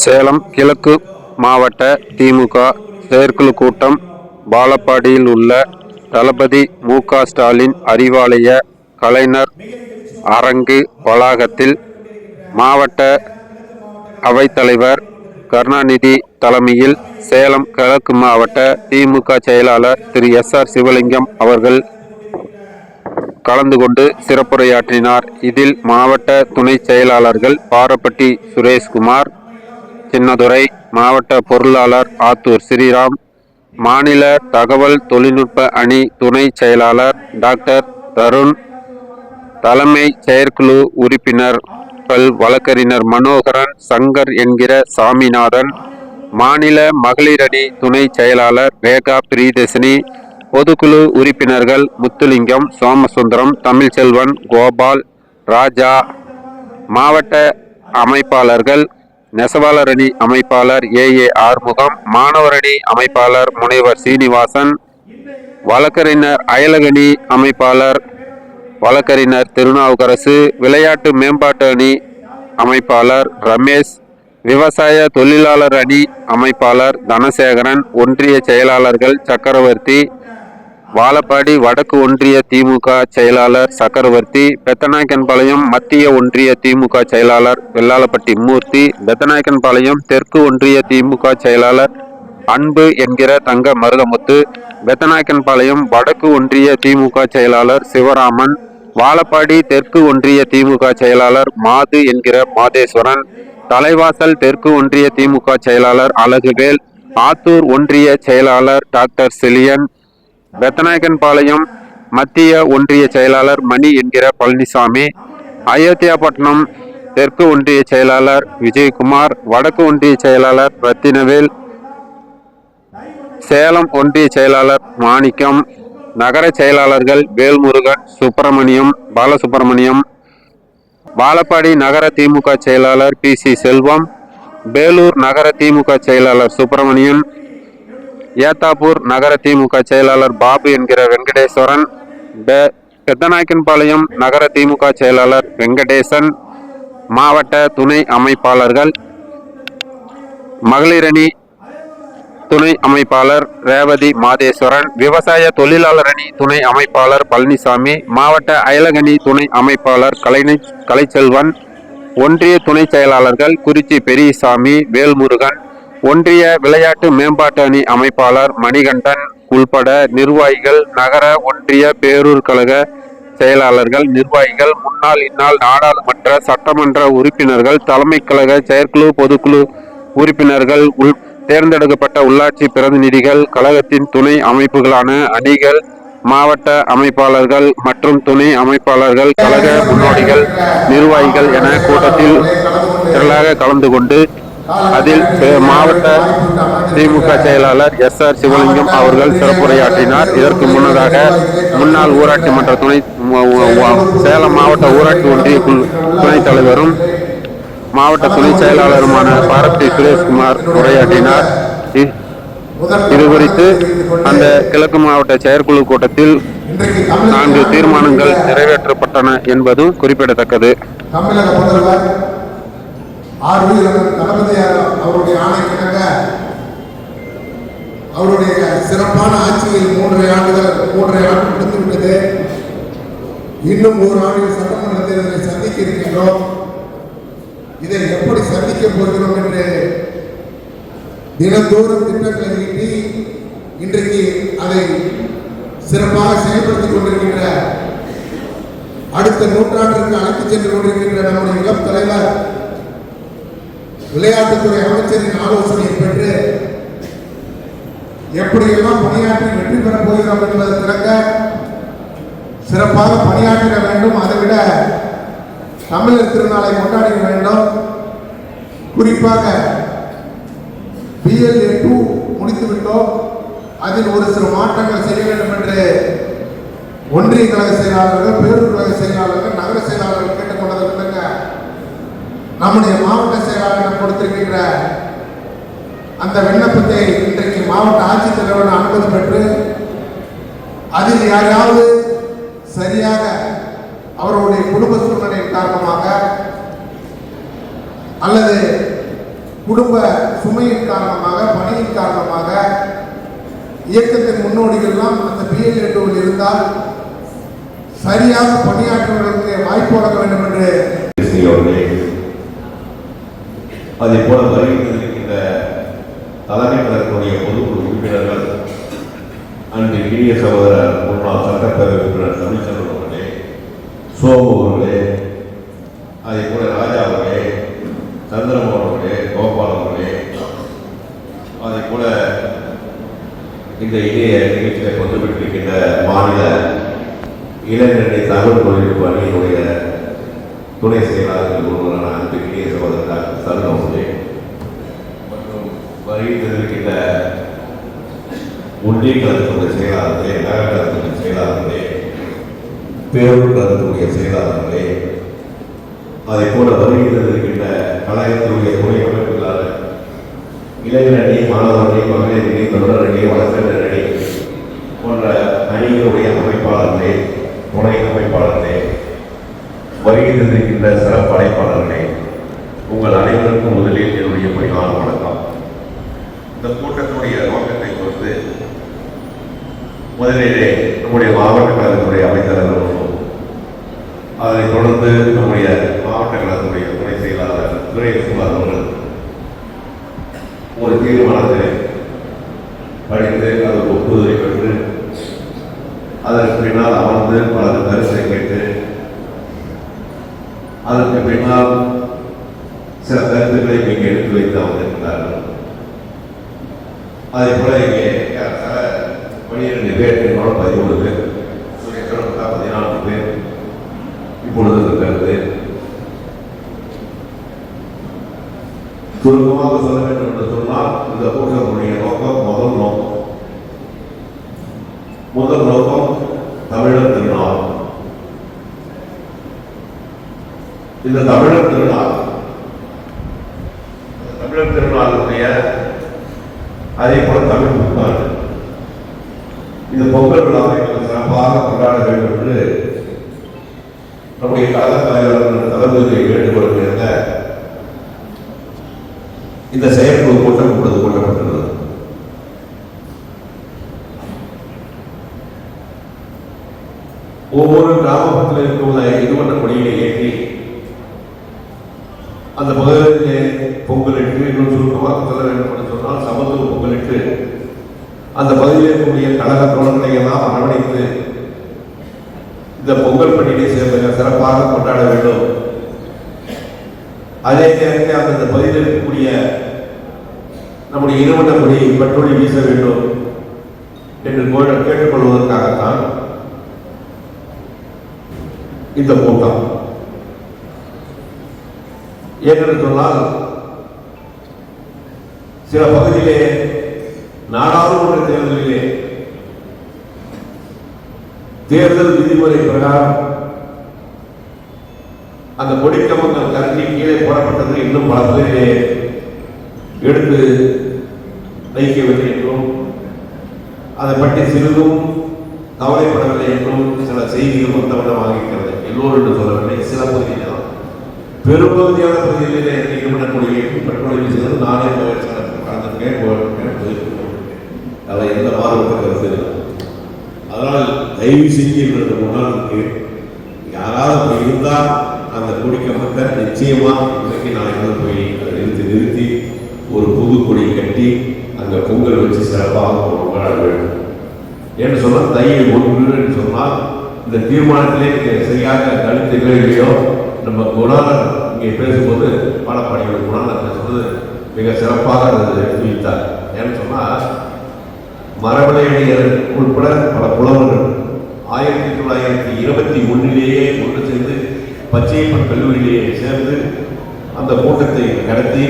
சேலம் கிழக்கு மாவட்ட திமுக செயற்குழு கூட்டம் பாலப்பாடியில் உள்ள தளபதி மு.க.ஸ்டாலின் அறிவாலய கலைஞர் அரங்கு வளாகத்தில் மாவட்ட அவைத்தலைவர் கருணாநிதி தலைமையில் சேலம் கிழக்கு மாவட்ட திமுக செயலாளர் திரு எஸ்.ஆர். சிவலிங்கம் அவர்கள் கலந்து கொண்டு சிறப்புரையாற்றினார். இதில் மாவட்ட துணை செயலாளர்கள் பாரப்பட்டி சுரேஷ்குமார், சின்னதுரை, மாவட்ட பொருளாளர் ஆத்தூர் ஸ்ரீராம், மாநில தகவல் தொழில்நுட்ப அணி துணை செயலாளர் டாக்டர் தருண், தலைமை செயற்குழு உறுப்பினர்கள் வழக்கறிஞர் மனோகரன், சங்கர் என்கிற சாமிநாதன், மாநில மகளிரணி துணை செயலாளர் ரேகா பிரியதர்ஷினி, பொதுக்குழு உறுப்பினர்கள் முத்துலிங்கம், சோமசுந்தரம், தமிழ்ச்செல்வன், கோபால், ராஜா, மாவட்ட அமைப்பாளர்கள் நெசவாளரணி அமைப்பாளர் ஏ. ஆறுமுகம், மாணவரணி அமைப்பாளர் முனைவர் சீனிவாசன், வழக்கறிஞர் அயலகணி அமைப்பாளர் வழக்கறிஞர் திருநாவுக்கரசு, விளையாட்டு மேம்பாட்டு அணி அமைப்பாளர் ரமேஷ், விவசாய தொழிலாளர் அணி அமைப்பாளர் தனசேகரன், ஒன்றிய செயலாளர்கள் சக்கரவர்த்தி, வாழப்பாடி வடக்கு ஒன்றிய திமுக செயலாளர் சக்கரவர்த்தி, பெத்தநாயக்கன்பாளையம் மத்திய ஒன்றிய திமுக செயலாளர் வெள்ளாளப்பட்டி மூர்த்தி, பெத்தநாயக்கன்பாளையம் தெற்கு ஒன்றிய திமுக செயலாளர் அன்பு என்கிற தங்க மருதமுத்து, பெத்தநாயக்கன்பாளையம் வடக்கு ஒன்றிய திமுக செயலாளர் சிவராமன், வாழப்பாடி தெற்கு ஒன்றிய திமுக செயலாளர் மாது என்கிற மாதேஸ்வரன், தலைவாசல் தெற்கு ஒன்றிய திமுக செயலாளர் அழகுவேல், ஆத்தூர் ஒன்றிய செயலாளர் டாக்டர் செலியன், பெத்தநாயக்கன்பாளையம் மத்திய ஒன்றிய செயலாளர் மணி என்கிற பழனிசாமி, அயோத்தியாபட்டினம் தெற்கு ஒன்றிய செயலாளர் விஜயகுமார், வடக்கு ஒன்றிய செயலாளர் ரத்தினவேல், சேலம் ஒன்றிய செயலாளர் மாணிக்கம், நகர செயலாளர்கள் வேல்முருகன், சுப்பிரமணியம், பாலசுப்பிரமணியம், வாழப்பாடி நகர திமுக செயலாளர் பி.சி. செல்வம், பேலூர் நகர திமுக செயலாளர் சுப்பிரமணியன், ஏத்தாப்பூர் நகர திமுக செயலாளர் பாபு என்கிற வெங்கடேஸ்வரன், பெத்தநாயக்கன்பாளையம் நகர திமுக செயலாளர் வெங்கடேசன், மாவட்ட துணை அமைப்பாளர்கள் மகளிரணி துணை அமைப்பாளர் ரேவதி மாதேஸ்வரன், விவசாய தொழிலாளர் அணி துணை அமைப்பாளர் பழனிசாமி, மாவட்ட அயலகணி துணை அமைப்பாளர் கலைச்செல்வன், ஒன்றிய துணை செயலாளர்கள் குறிச்சி பெரியசாமி, வேல்முருகன், ஒன்றிய விளையாட்டு மேம்பாட்டு அணி அமைப்பாளர் மணிகண்டன் உள்பட நிர்வாகிகள், நகர ஒன்றிய பேரூர் கழக செயலாளர்கள், நிர்வாகிகள், முன்னாள் இந்நாள் நாடாளுமன்ற சட்டமன்ற உறுப்பினர்கள், தலைமை கழக செயற்குழு பொதுக்குழு உறுப்பினர்கள், தேர்ந்தெடுக்கப்பட்ட உள்ளாட்சி பிரதிநிதிகள், கழகத்தின் துணை அமைப்புகளான அணிகள், மாவட்ட அமைப்பாளர்கள் மற்றும் துணை அமைப்பாளர்கள், கழக முன்னோடிகள், நிர்வாகிகள் என கூட்டத்தில் திரளாக கலந்து கொண்டு அதில் மாவட்ட திமுக செயலாளர் எஸ்.ஆர். சிவலிங்கம் அவர்கள் சிறப்புரையாற்றினார். இதற்கு முன்னதாக முன்னாள் ஊராட்சி மன்ற சேலம் மாவட்ட ஊராட்சி ஒன்றிய துணைத் தலைவரும் மாவட்ட துணை செயலாளருமான பாரப்பட்டி சுரேஷ்குமார் உரையாற்றினார். இது குறித்து அந்த கிழக்கு மாவட்ட செயற்குழு கூட்டத்தில் 4 தீர்மானங்கள் நிறைவேற்றப்பட்டன என்பதும் குறிப்பிடத்தக்கது. தளபதியார் அவருடைய ஆணைக்கிணங்க அவருடைய சிறப்பான ஆட்சியில் 3 ஆண்டு முடிந்துவிட்டது. இன்னும் 1 ஆண்டில் சட்டமன்ற தேர்தலை சந்திக்க இருக்கின்றோம். இதை எப்படி சந்திக்க போகிறோம் என்று தினந்தோறும் திட்டங்களை ஈட்டி இன்றைக்கு அதை சிறப்பாக செயல்படுத்திக் கொண்டிருக்கின்ற அடுத்த நூற்றாண்டிற்கு அழைத்துச் சென்று கொண்டிருக்கின்ற நம்முடைய இளம் தலைவர் விளையாட்டுத்துறை அமைச்சரின் ஆலோசனையை பெற்று எப்படியெல்லாம் பணியாற்றி வெற்றி பெறப் போகிறோம் என்பதற்காக சிறப்பாக பணியாற்ற வேண்டும். அதைவிட தமிழர் திருநாளை கொண்டாட வேண்டும். குறிப்பாக BLA 2 முடித்துவிட்டோம். அதில் ஒரு சில மாற்றங்கள் செய்ய வேண்டும் என்று ஒன்றிய கழக செயலாளர்கள், பேரூர் கழக செயலாளர்கள், நகர செயலாளர்கள் கேட்டுக்கொண்டதற்காக நம்முடைய மாவட்ட செயலாளரிடம் கொடுத்திருக்கின்ற அந்த விண்ணப்பத்தை இன்றைக்கு மாவட்ட ஆட்சித்தலைவர் அனுமதி பெற்று அதில் யாராவது சரியாக அவருடைய குடும்ப சூழ்நிலையின் காரணமாக அல்லது குடும்ப சுமையின் காரணமாக, பணியின் காரணமாக இயக்கத்தின் முன்னோடிகள்லாம் அந்த பிஎல்ஏ2 இருந்தால் சரியாக பணியாற்றுவதற்கு வாய்ப்பு வழங்க வேண்டும் என்று அதே போல வருகின்ற தலைமை கழகத்துடைய பொதுக்குழு உறுப்பினர்கள் அன்று இனிய சகோதரர் முன்னாள் சட்டப்பேரவை உறுப்பினர் தமிழ்ச்செல்வன் அவர்களே, சோமு அவர்களே, அதே போல ராஜா அவர்களே, சந்திரமோகன் அவர்களே, கோபால் அவர்களே, அதே போல இந்த இணைய நிகழ்ச்சியை கொண்டு விட்டிருக்கின்ற மாநில இளைஞரணி தகவல் தொழில்நுட்ப அணியினுடைய துணை செயலாளர்கள் ஒருவரான அன்பு இணைய சகோதரர் டாக்டர் சரண் அவர்களே மற்றும் வருகை தந்திருக்கின்ற ஒன்றிய கழகத்துடைய செயலாளர்களே, நகர கழகத்துடைய செயலாளர்களே, பேரூர் கழகத்துடைய செயலாளர்களே, அதை போல வருகை தந்திருக்கின்ற கழகத்தினுடைய துணை அமைப்புகளாளர் இளைஞரணி, மாணவரணி, மகளிர் அணி, தொடர் அணி, வழக்கறிஞர் அணி போன்ற அணிகளுடைய அமைப்பாளர்களே, துணை அமைப்பாளர்களே, வருகை தந்திருக்கின்ற சிறப்பு அழைப்பாளர்களே, உங்கள் அனைவருக்கும் முதலில் என்னுடைய பணிவான வணக்கம். இந்த கூட்டத்தினுடைய நோக்கத்தை பொறுத்து முதலிலே நம்முடைய மாவட்ட கழகத்துடைய அமைச்சர்களும், அதனைத் தொடர்ந்து நம்முடைய மாவட்ட கழகத்துடைய துணை செயலாளர் துரைசுமார் அவர்கள் ஒரு தீர்மானத்தை படித்து அதற்கு ஒப்புதலை பெற்று அதற்கு பின்னால் அமர்ந்து பலர் கருத்தை கேட்டு அதற்கு பின்னால் சில கருத்துக்களை இங்கே எடுத்து வைத்து அமர்ந்திருக்கிறார்கள். அதே போல இங்கே 12 பேர், 13 பேர், 14 பேர் இப்பொழுது இருக்கிறது. சுருக்கமாக சொல்ல வேண்டும் என்று சொன்னால் இந்த கூட்டத்தினுடைய நோக்கம் முதல் நோக்கம் தமிழர் திருநாள். இந்த தமிழர் திருநாளுடைய அதே போல தமிழ் புத்தாண்டு இந்த பொங்கல் விழாவை சிறப்பாக கொண்டாட வேண்டும் என்று நம்முடைய கழக தலைவர்கள் தளபதியை வேண்டுகொள்கின்ற இந்த செயற்குழு கூட்டம் இப்பொழுது கூட்டப்பட்டுள்ளது. ஒவ்வொரு கிராமத்தில் இருக்கும் இதுவண்ண கொடியினை ஏற்றி அந்த பகுதியிலே பொங்கலிட்டு, இன்னும் சுருக்கமாக சொல்ல வேண்டும் என்று சொன்னால் சமத்துவ பொங்கலிட்டு அந்த பகுதியில் இருக்கக்கூடிய கழக தோழர்களை எல்லாம் அரவணைத்து இந்த பொங்கல் பண்டிகை சிறப்பாக கொண்டாட வேண்டும். அதே நேரத்தில் அந்த பகுதியில் இருக்கக்கூடிய நம்முடைய இருவண்ண கொடியை பற்றொழி வீச வேண்டும் என்று கேட்டுக்கொள்வதற்காகத்தான் இந்த கூட்டம். ஏனென்று சொன்னால் சில பகுதியிலே நாடாளுமன்ற தேர்தலிலே தேர்தல் விதிமுறை பிரகாரம் அந்த கொடிக்கம்பங்கள் கருதி கீழே போடப்பட்டது இன்னும் பல பகுதியிலே எடுத்து வைக்கவில்லை என்றும் அதை பற்றி சிறிதும் கவலைப்படவில்லை என்றும் சில செய்திகள் வந்தவண்ணமாக இருக்கிறது. எல்லோரும் என்று சொல்லவில்லை, சில பகுதியில் தான். பெரும்பகுதியான பகுதிகளிலே நிகழ்வுடைய பெட்ரோலியம் செய்வது நானே அதை எந்த மாறுபட்ட கருத்து இல்லை. அதனால் தயவு செஞ்சு முன்னாளுக்கு யாராவது இருந்தால் அந்த கொடிக்கப்பட்ட நிச்சயமாக இன்றைக்கு நாளைக்கு போய் அதை நிறுத்தி ஒரு புது கொடி கட்டி அங்கே பொங்கல் வச்சு சிறப்பாக கொண்டாட வேண்டும் என்று சொன்னால் தை 1 என்று சொன்னால் இந்த தீர்மானத்திலே சரியாக கழித்துகளோ இல்லையோ நம்ம குணாளர் இங்கே பேசும்போது பாடப்பாடிகள் குணாளர் பேசும்போது மிக சிறப்பாக அதை எடுத்து வைத்தார். ஏன்னு சொன்னால் மரபணையடியர் உட்பட பல புலவர்கள் 1921 ஒன்று சேர்ந்து பச்சையப்பன் கல்லூரியிலேயே சேர்ந்து அந்த கூட்டத்தை நடத்தி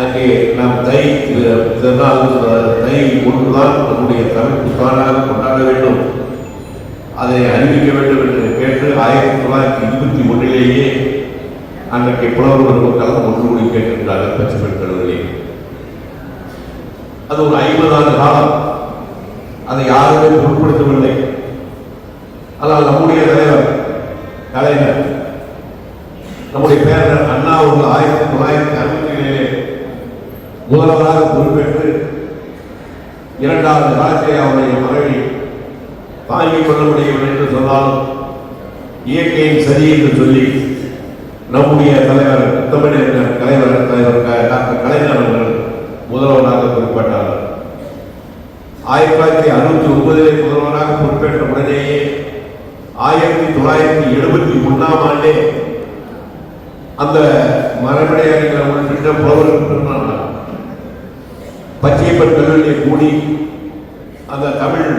அங்கே நாம் தை 1 தான் நம்முடைய தமிழ் புத்தாண்டாக கொண்டாட வேண்டும், அதை அறிவிக்க வேண்டும் என்று கேட்டு 1921 அன்றைக்கு புலவர்கள் மக்கள் ஒன்று கூடி கேட்டிருக்கிறார்கள் பச்சையப்பன் கல்லூரியில். அது ஒரு 50 ஆண்டு காலம் அதை யாருமே பொருட்படுத்தவில்லை. ஆனால் நம்முடைய தலைவர் கலைஞர் நம்முடைய பேரர் அண்ணா அவர்கள் 1967 முதல்வராக பொறுப்பேற்று 2வது காலத்தை அவருடைய மனைவி தாங்கிக் கொள்ள முடியும் என்று சொன்னாலும் இயற்கையின் சரி என்று சொல்லி நம்முடைய தலைவர் தமிழக தலைவர் டாக்டர் கலைஞர் அவர்கள் முதல்வராக பொறுப்பேற்றார். 1969 முதல்வராக பொறுப்பேற்ற உடனேயே 1971 ஆண்டே அந்த மரபடை அறிஞர் உள்ளிட்ட புலவர்கள் பச்சையப்பன் கல்லூரியை கூடி அந்த தமிழ்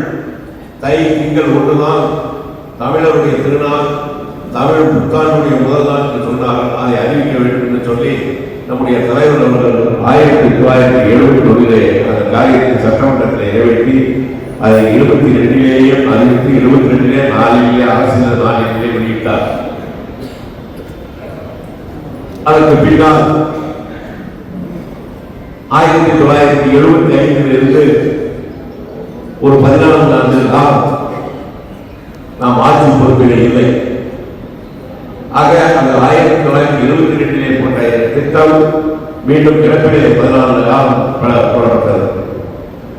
தை திங்கள் ஒன்றுதான் தமிழருடைய திருநாள், தமிழ் புத்தாண்டுடைய முதல் நாள் என்று சொன்னார்கள். அதை அறிவிக்க வேண்டும் என்று சொல்லி நம்முடைய தலைவர் அவர்கள் 1971 அந்த காரியத்தை சட்டமன்றத்தில் நிறைவேற்றி அதை 22 அறிவித்து 22 நாளிலேயே அரசியல் நாளிலே வெளியிட்டார். அதற்கு பின்னால் 1975 இருந்து ஒரு 14 ஆண்டுகள் நாம் ஆட்சி பொறுப்பில் இல்லை. ஆக அந்த 1922 போன்ற திட்டம் மீண்டும் கிடப்பிலே 14 காலம் போடப்பட்டது.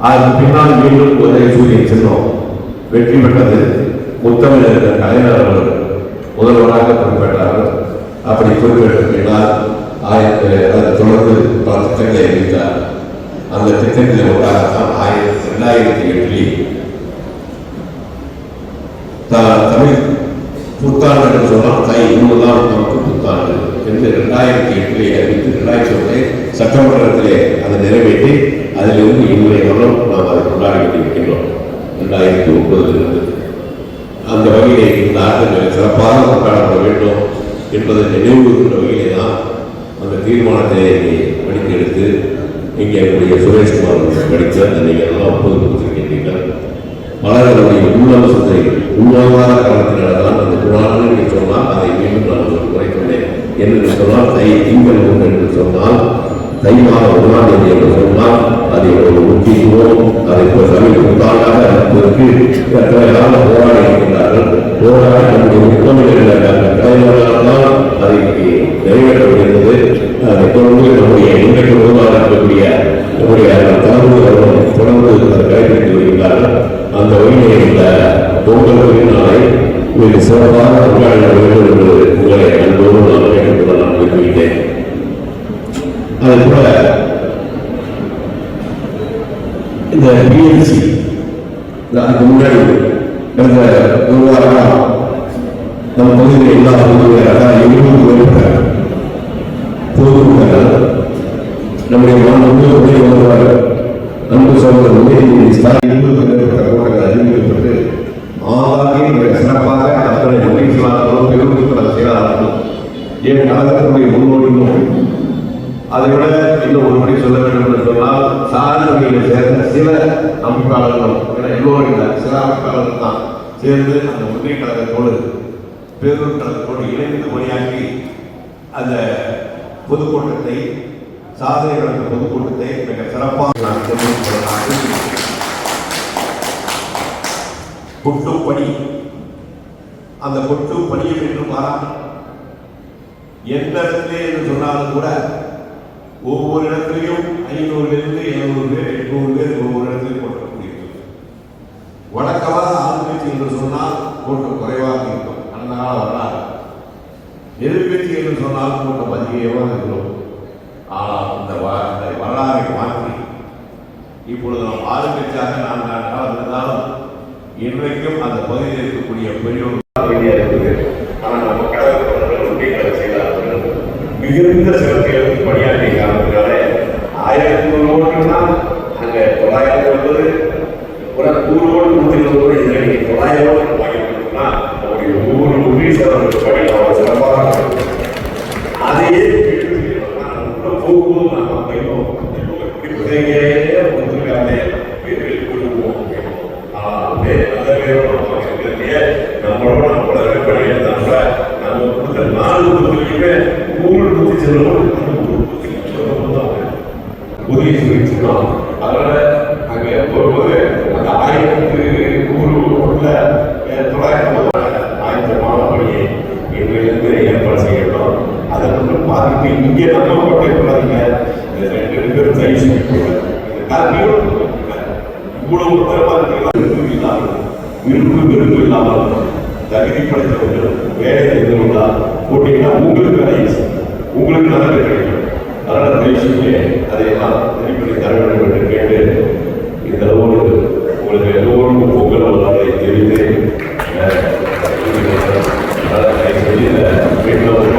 அதற்கு பின்னால் மீண்டும் ஒரே சூரியன் செல்வம் வெற்றி பெற்றது. முத்தமிழர் கலைஞர் அவர்கள் முதல்வராக பொறுப்பேற்றார்கள். அப்படி பொறுப்பேற்ற பின்னால் தொடர்ந்து பல திட்டங்களை அறிவித்தார். அந்த திட்டத்தில் ஒன்றாகத்தான் 2008 தமிழ் புத்தாண்டு என்று சொன்னால் தை இன்னும்தான் நமக்கு புத்தாண்டு என்று 2008 அறிவித்து 2001 சட்டமன்றத்திலே அதை நிறைவேற்றி அதிலிருந்து இன்றைய வருடம் நாம் அதை கொண்டாடி கொண்டிருக்கின்றோம். 2009 அந்த வகையிலே இந்த ஆண்டு சிறப்பாக கொண்டாடப்பட வேண்டும் என்பதை நினைவுகின்ற வகையிலே தான் அந்த தீர்மானத்தை படித்து எடுத்து இங்கே என்னுடைய சுரேஷ்குமார் படித்து அந்த நீங்கள் எல்லாம் ஒப்புதல் கொடுத்திருக்கின்றீர்கள். மலர்களுடைய உள்ளம்சத்தை உள்வாங்காத காலத்தினால்தான் அந்த குரான் என்று சொன்னால் அதை மீண்டும் நான் குறைத்துள்ளேன். என்று சொன்னால் தை திங்கள் ஒன்று என்று சொன்னால் தை மாதம் 1ஆம் தேதி என்று சொன்னால் அதை ஒரு முக்கியத்துவம் அதை தமிழ் புத்தாண்டாக அனுப்புவதற்கு எத்தனை காலம் போராடி இருக்கின்றார்கள். போராடி நம்முடைய முத்தமிழர்கள் தலைவர்களால் அதை நிறைவேற்ற முடிந்தது. அதை தொடர்ந்து நம்முடைய இன்றைக்கு முதல்வராக இருக்கக்கூடிய நம்முடைய தலைவர்கள் தொடர்ந்து அதை கைப்பற்றி வருகின்றார்கள். அந்த வகையிலே இந்த பொங்கல் நாளை மிக சிறப்பாக கொண்டாட வேண்டும் என்று உங்களை அன்போடு நான் கேட்டுக்கொள்ள நான் விரும்புகிறேன். அதே போல இந்த பிஎல்சி அதுக்கு முன்னாடி கடந்த ஒரு வாரம் நம்ம பகுதியில் எல்லா பொதுக்கூட்டங்கள் நம்முடைய மாநில வருவார் அன்பு சோதனை அறிவிக்கப்பட்டு ஆதாரத்தை சிறப்பாக அத்தனை மகிழ்ச்சியாளர்களும் பெருமைக்குள்ள செயலாளர்களும் என் கழகத்தினுடைய முன்னோடியும் அதை விட இன்னும் ஒரு முறை சொல்ல வேண்டும் என்று சொன்னால் சாதி வகையில் சேர்ந்த சில அமைப்பாளர்களும் எல்லோரும் இல்லை சில அமைப்பாளர்கள் தான் சேர்ந்து அந்த ஒன்றிய கழகத்தோடு பேரூர் கழகத்தோடு இணைந்து பணியாற்றி அந்த பொதுக்கூட்டத்தை சாதனை நடந்த பொதுக்கூட்டத்தை மிக சிறப்பாக கொட்டு பணி அந்த கொட்டு பணியை என்று பாராமல் எந்த இடத்திலே என்று சொன்னாலும் கூட ஒவ்வொரு இடத்திலையும் 500 700 பேர் 800 பேர் ஒவ்வொரு இடத்திலையும் கொட்டக்கூடியது. வழக்கமாக ஆளுங்கட்சி என்று சொன்னால் கூட்டம் குறைவாக இருக்கும். அந்த கால வரலாறு எதிர்கட்சி என்று சொன்னால் கூட்டம் அதிகமாக இருக்கிறோம். ஆனால் இந்த வரலாறை மாற்றி இப்பொழுது நாம் ஆளுங்கட்சியாக 4 காலம் இருந்தாலும் இன்றைக்கும் அந்த பகுதியில் இருக்கக்கூடிய பெரியோர் ஆனால் நம்ம கடவுள் ஒன்றிய செயலாளர்கள் மிகுந்த சிறப்பில் பணியாற்றிய காரணத்தினாலே 1100 ஓட்டுனால் அங்கே 900 என்பது ஒரு 100 ஓட்டு 120 இதனை 900 ஓட்டு வாங்கினா நம்முடைய ஒவ்வொரு ஒன்றிய செயலாளர்கள் பணி அவர் சிறப்பாக அதையே போகும்போது நாம் போயிடும் நம்மளோட நம்மளோட பணியாற்ற நம்ம கொடுத்த 4 தொகுதியுமே 3 செல்லும் உதவி சொல்லிச்சுக்கணும். அதனால அங்கே போகும்போது அந்த 1100 900 மாணவர்களை இன்றிலிருந்து ஏற்பாடு செய்யணும். அதை மட்டும் பார்த்துட்டு இங்கே நம்ம போட்டீங்க இந்த ரெண்டு பேரும் தயவு செஞ்சு இவ்வளவு உத்தரமா இருக்கிறீங்களா? விருப்பு இல்லாமல் தகுதி படைத்தவர்கள் வேலை தெரிந்தவர்களா போட்டீங்கன்னா உங்களுக்கு வேலை உங்களுக்கு நல்ல கிடைக்கும். அதனால தயவுசெய்து அதையெல்லாம் சரி பண்ணி தர வேண்டும் என்று கேட்டு இந்த அளவோடு உங்களுக்கு எல்லோரும் பொங்கல் வளர்களை தெரிவித்து வீட்டில்